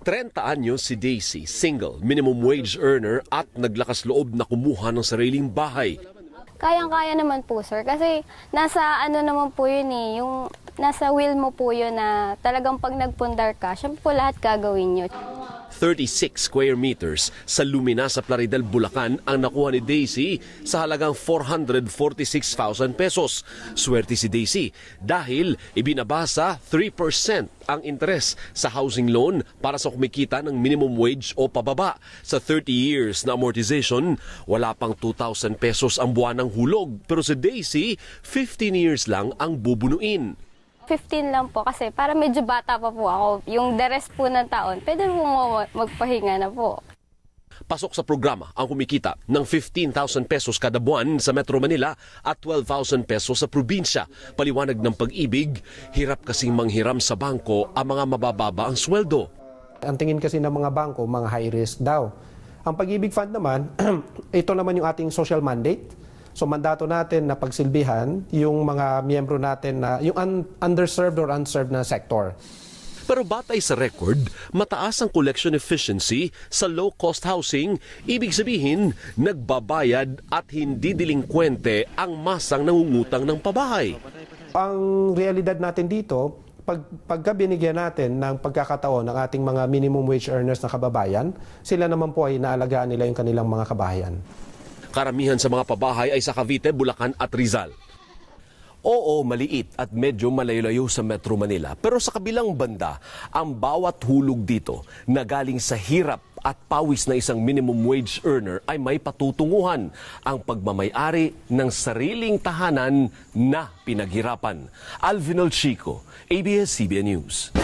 30 anyos si Daisy, single, minimum wage earner at naglakas loob na kumuha ng sariling bahay. Kayang-kaya naman po, sir. Kasi nasa ano naman po yun yung nasa will mo po yun na talagang pag nagpundar ka, syempre po lahat gagawin nyo. 36 square meters sa Lumina sa Plaridel, Bulacan ang nakuha ni Daisy sa halagang 446,000 pesos. Swerte si Daisy dahil ibinabasa 3% ang interes sa housing loan para sa kumikita ng minimum wage o pababa. Sa 30 years na amortization, wala pang 2,000 pesos ang buwan ng hulog. Pero si Daisy, 15 years lang ang bubunuin. 15 lang po kasi para medyo bata pa po ako. Yung the rest po ng taon, pwede po magpahinga na po. Pasok sa programa ang kumikita ng 15,000 pesos kada buwan sa Metro Manila at 12,000 pesos sa probinsya. Paliwanag ng Pag-ibig, hirap kasing manghiram sa bangko ang mga mabababa ang sweldo. Ang tingin kasi ng mga bangko, mga high risk daw. Ang Pag-ibig Fund naman, ito naman yung ating social mandate. So mandato natin na pagsilbihan yung mga miyembro natin na yung underserved or unserved na sector. Pero batay sa record, mataas ang collection efficiency sa low-cost housing. Ibig sabihin, nagbabayad at hindi delinkwente ang masang nangungutang ng pabahay. Ang realidad natin dito, pagka binigyan natin ng pagkakataon ng ating mga minimum wage earners na kababayan, sila naman po ay naalagaan nila yung kanilang mga kabahayan. Karamihan sa mga pabahay ay sa Cavite, Bulacan at Rizal. Oo, maliit at medyo malayo-layo sa Metro Manila. Pero sa kabilang banda, ang bawat hulog dito na galing sa hirap at pawis na isang minimum wage earner ay may patutunguhan ang pagmamay-ari ng sariling tahanan na pinaghirapan. Alvin Chico, ABS-CBN News.